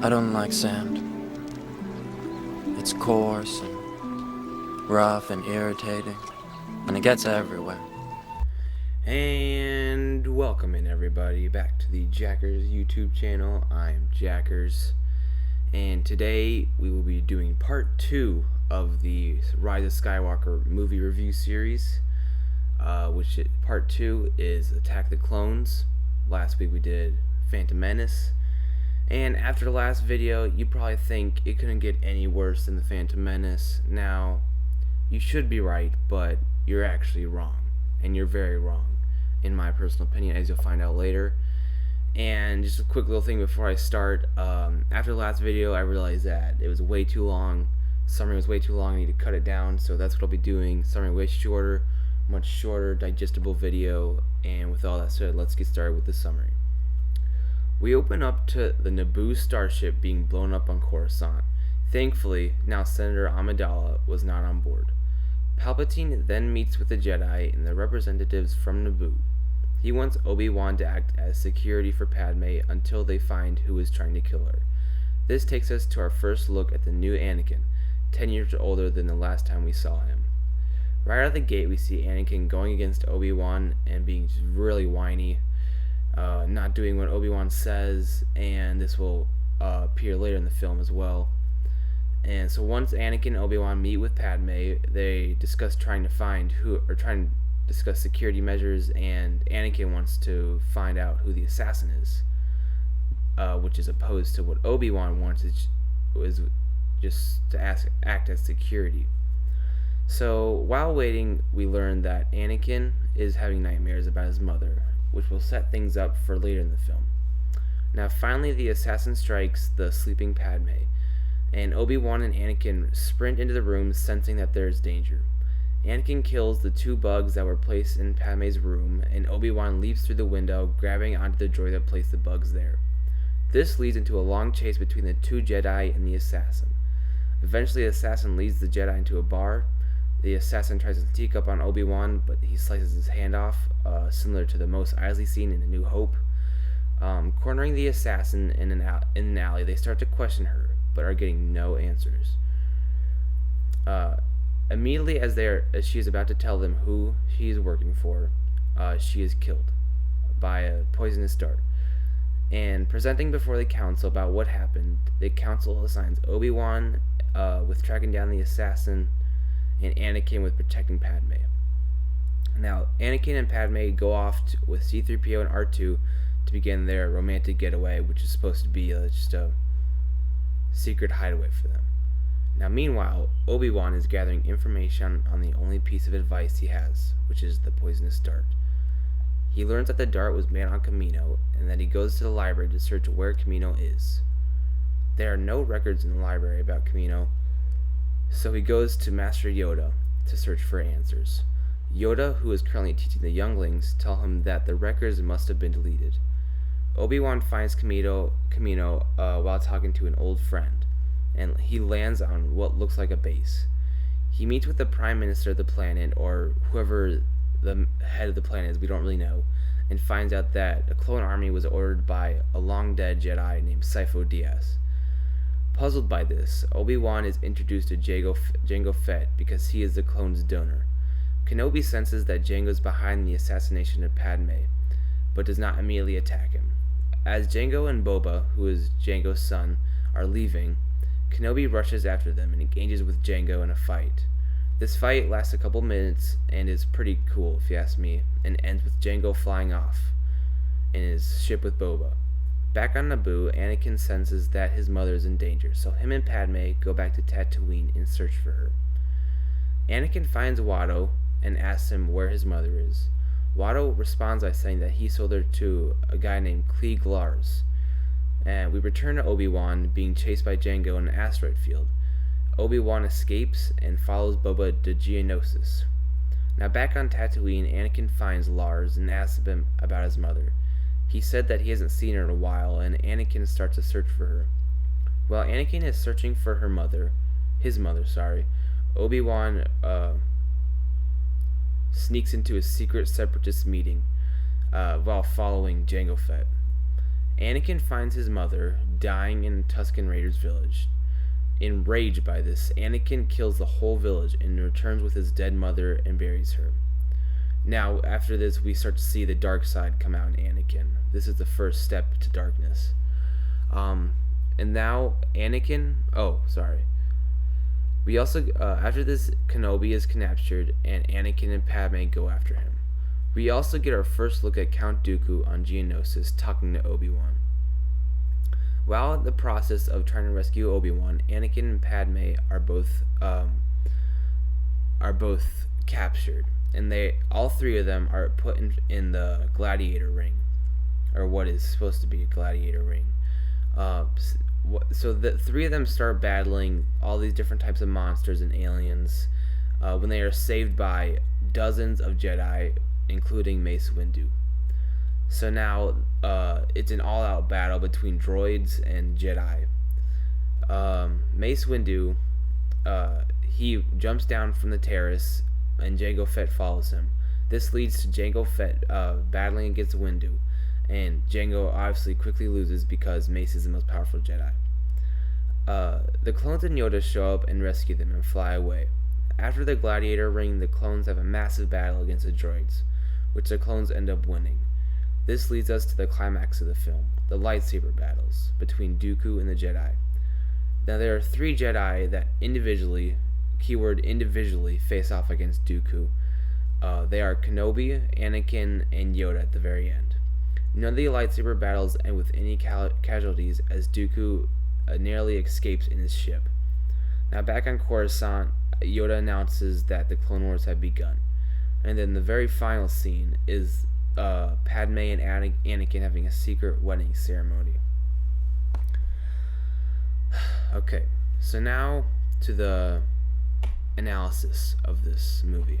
I don't like sand. It's coarse and rough and irritating, and it gets everywhere. And welcome in everybody back to the Jackers YouTube channel. I'm Jackers, and today we will be doing part 2 of the Rise of Skywalker movie review series, part 2 is Attack the Clones. Last week we did Phantom Menace, and after the last video you probably think it couldn't get any worse than the Phantom Menace. Now, you should be right, but you're actually wrong, and you're very wrong in my personal opinion, as you'll find out later. And just a quick little thing before I start, after the last video I realized that it was way too long. Summary was way too long. I need to cut it down, so that's what I'll be doing. Summary way shorter, much shorter, digestible video. And with all that said, let's get started with the summary. We open up to the Naboo starship being blown up on Coruscant. Thankfully, now Senator Amidala was not on board. Palpatine then meets with the Jedi and the representatives from Naboo. He wants Obi-Wan to act as security for Padme until they find who is trying to kill her. This takes us to our first look at the new Anakin, 10 years older than the last time we saw him. Right out of the gate, we see Anakin going against Obi-Wan and being just really whiny, not doing what Obi-Wan says, and this will appear later in the film as well. And so once Anakin and Obi-Wan meet with Padme, they discuss trying to discuss security measures, and Anakin wants to find out who the assassin is, which is opposed to what Obi-Wan wants, is just to act as security. So while waiting, we learn that Anakin is having nightmares about his mother, which will set things up for later in the film. Now finally, the assassin strikes the sleeping Padme, and Obi-Wan and Anakin sprint into the room, sensing that there is danger. Anakin kills the 2 bugs that were placed in Padme's room, and Obi-Wan leaps through the window, grabbing onto the droid that placed the bugs there. This leads into a long chase between the 2 Jedi and the assassin. Eventually, the assassin leads the Jedi into a bar. The assassin tries to sneak up on Obi-Wan, but he slices his hand off, similar to the Mos Eisley scene in A New Hope. Cornering the assassin in an alley, they start to question her, but are getting no answers. Immediately as she is about to tell them who she is working for, she is killed by a poisonous dart. And presenting before the council about what happened, the council assigns Obi-Wan with tracking down the assassin, and Anakin with protecting Padme. Now, Anakin and Padme go off with C-3PO and R2 to begin their romantic getaway, which is supposed to be just a secret hideaway for them. Now, meanwhile, Obi-Wan is gathering information on the only piece of advice he has, which is the poisonous dart. He learns that the dart was made on Kamino, and that he goes to the library to search where Kamino is. There are no records in the library about Kamino, so he goes to Master Yoda to search for answers. Yoda, who is currently teaching the younglings, tell him that the records must have been deleted. Obi-Wan finds Kamino while talking to an old friend, and he lands on what looks like a base. He meets with the Prime Minister of the planet, or whoever the head of the planet is, we don't really know, and finds out that a clone army was ordered by a long-dead Jedi named Sifo Dyas. Puzzled by this, Obi-Wan is introduced to Jango Fett because he is the clone's donor. Kenobi senses that Jango is behind the assassination of Padme, but does not immediately attack him. As Jango and Boba, who is Jango's son, are leaving, Kenobi rushes after them and engages with Jango in a fight. This fight lasts a couple minutes and is pretty cool, if you ask me, and ends with Jango flying off in his ship with Boba. Back on Naboo, Anakin senses that his mother is in danger, so him and Padme go back to Tatooine in search for her. Anakin finds Watto and asks him where his mother is. Watto responds by saying that he sold her to a guy named Klieg Lars. And we return to Obi-Wan being chased by Jango in an asteroid field. Obi-Wan escapes and follows Boba to Geonosis. Now back on Tatooine, Anakin finds Lars and asks him about his mother. He said that he hasn't seen her in a while, and Anakin starts to search for her. While Anakin is searching for his mother, Obi-Wan sneaks into a secret separatist meeting while following Jango Fett. Anakin finds his mother dying in a Tusken Raiders village. Enraged by this, Anakin kills the whole village and returns with his dead mother and buries her. Now, after this, we start to see the dark side come out in Anakin. This is the first step to darkness. And now Anakin. Oh, sorry. We also, after this, Kenobi is captured, and Anakin and Padme go after him. We also get our first look at Count Dooku on Geonosis talking to Obi-Wan. While in the process of trying to rescue Obi-Wan, Anakin and Padme are both captured, and all three of them are put in the gladiator ring, or what is supposed to be a gladiator ring. So the three of them start battling all these different types of monsters and aliens when they are saved by dozens of Jedi, including Mace Windu. So now it's an all-out battle between droids and Jedi. Mace Windu, he jumps down from the terrace, and Jango Fett follows him. This leads to Jango Fett battling against Windu, and Jango obviously quickly loses because Mace is the most powerful Jedi. The clones and Yoda show up and rescue them and fly away. After the gladiator ring, the clones have a massive battle against the droids, which the clones end up winning. This leads us to the climax of the film, the lightsaber battles between Dooku and the Jedi. Now there are 3 Jedi that individually, keyword individually, face off against Dooku. They are Kenobi, Anakin, and Yoda at the very end. None of the lightsaber battles end with any casualties, as Dooku narrowly escapes in his ship. Now back on Coruscant, Yoda announces that the Clone Wars have begun. And then the very final scene is Padme and Anakin having a secret wedding ceremony. Okay, so now to the analysis of this movie.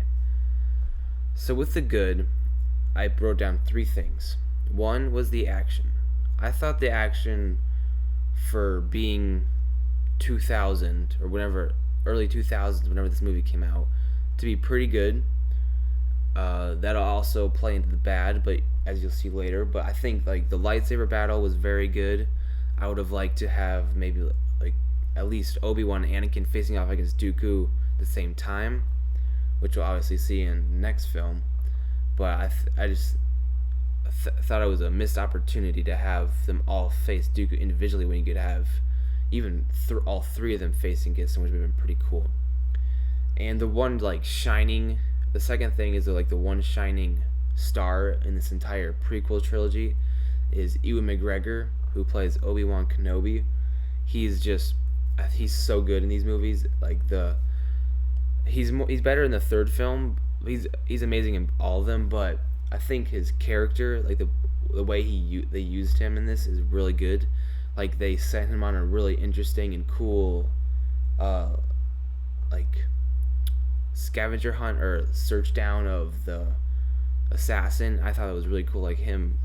So with the good, I wrote down 3 things. One was the action. I thought the action, for being 2000 or whenever, early 2000s, whenever this movie came out, to be pretty good. That'll also play into the bad, but as you'll see later. But I think like the lightsaber battle was very good. I would have liked to have maybe like at least Obi-Wan and Anakin facing off against Dooku at the same time, which we'll obviously see in the next film. But I just thought it was a missed opportunity to have them all face Dooku individually when you could have even all 3 of them facing against him, which would have been pretty cool. And the one the second thing is the one shining star in this entire prequel trilogy is Ewan McGregor, who plays Obi-Wan Kenobi. He's so good in these movies. He's better in the 3rd film. He's amazing in all of them, but I think his character, the way they used him in this, is really good. They sent him on a really interesting and cool scavenger hunt or search down of the assassin. I thought it was really cool, him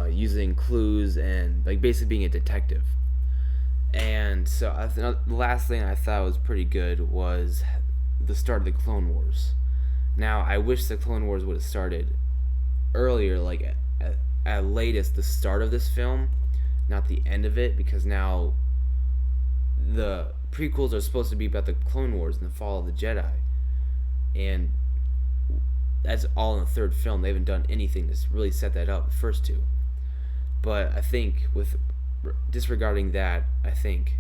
using clues and basically being a detective. And so the last thing I thought was pretty good was the start of the Clone Wars. Now I wish the Clone Wars would have started earlier, at latest the start of this film, not the end of it, because now the prequels are supposed to be about the Clone Wars and the fall of the Jedi, and that's all in the 3rd film. They haven't done anything to really set that up, the first 2. But I think with disregarding that, I think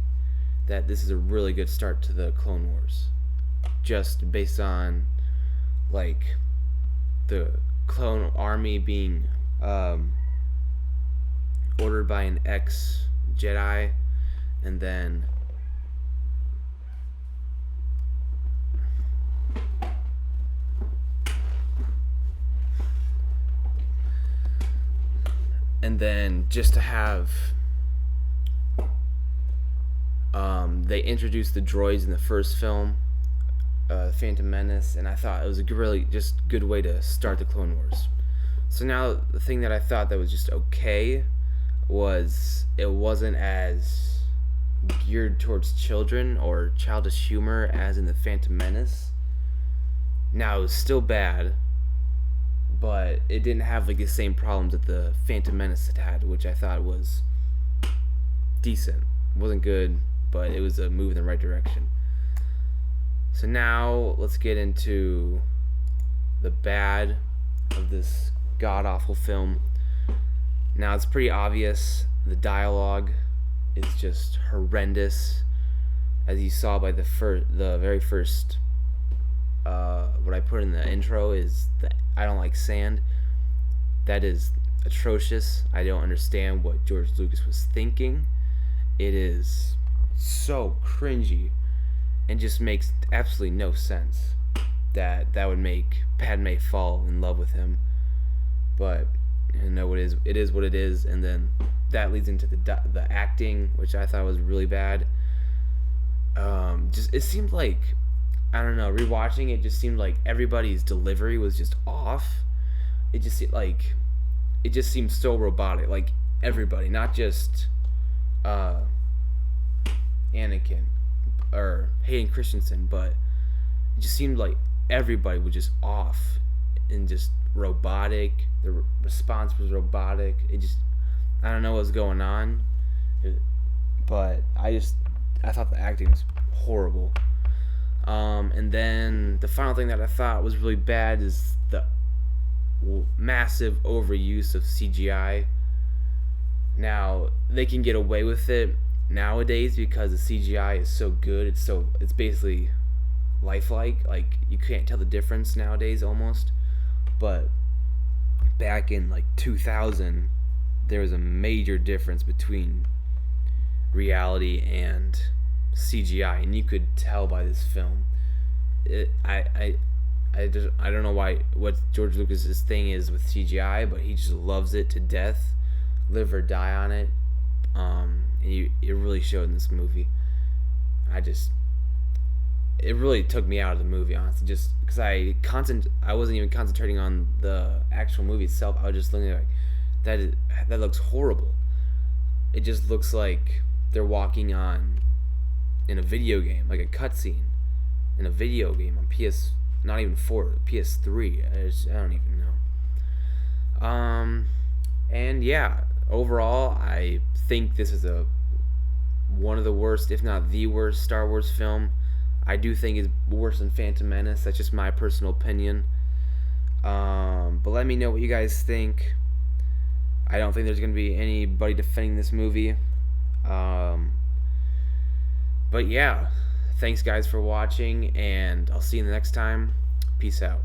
that this is a really good start to the Clone Wars, just based on the clone army being ordered by an ex-Jedi, and then just to have they introduced the droids in the first film, Phantom Menace, and I thought it was a really just good way to start the Clone Wars. So now the thing that I thought that was just okay was it wasn't as geared towards children or childish humor as in the Phantom Menace. Now it was still bad, but it didn't have like the same problems that the Phantom Menace had, which I thought was decent. It wasn't good, but it was a move in the right direction. So now let's get into the bad of this god awful film. Now it's pretty obvious the dialogue is just horrendous, as you saw by the very first what I put in the intro is that I don't like sand. That is atrocious. I don't understand what George Lucas was thinking. It is so cringy and just makes absolutely no sense that would make Padme fall in love with him. But you know, it is what it is. And then that leads into the acting, which I thought was really bad. Just it seemed like, I don't know, rewatching it just seemed like everybody's delivery was just off. It just seemed so robotic. Like everybody, not just Anakin or Hayden Christensen, but it just seemed like everybody was just off and just robotic. The response was robotic. I don't know what's going on, but I thought the acting was horrible. And then the final thing that I thought was really bad is the massive overuse of CGI. Now they can get away with it nowadays because the CGI is so good. It's basically lifelike. Like you can't tell the difference nowadays almost. But back in like 2000, there was a major difference between reality and CGI, and you could tell by this film. I don't know what George Lucas's thing is with CGI, but he just loves it to death, live or die on it. And it really showed in this movie. It really took me out of the movie, honestly, just because I wasn't even concentrating on the actual movie itself. I was just looking at that looks horrible. It just looks like they're walking in a video game, like a cutscene in a video game on not even 4, PS3. I don't even know. And yeah, overall, I think this is one of the worst, if not the worst, Star Wars film. I do think it's worse than Phantom Menace. That's just my personal opinion. But let me know what you guys think. I don't think there's going to be anybody defending this movie. But yeah, thanks guys for watching, and I'll see you the next time. Peace out.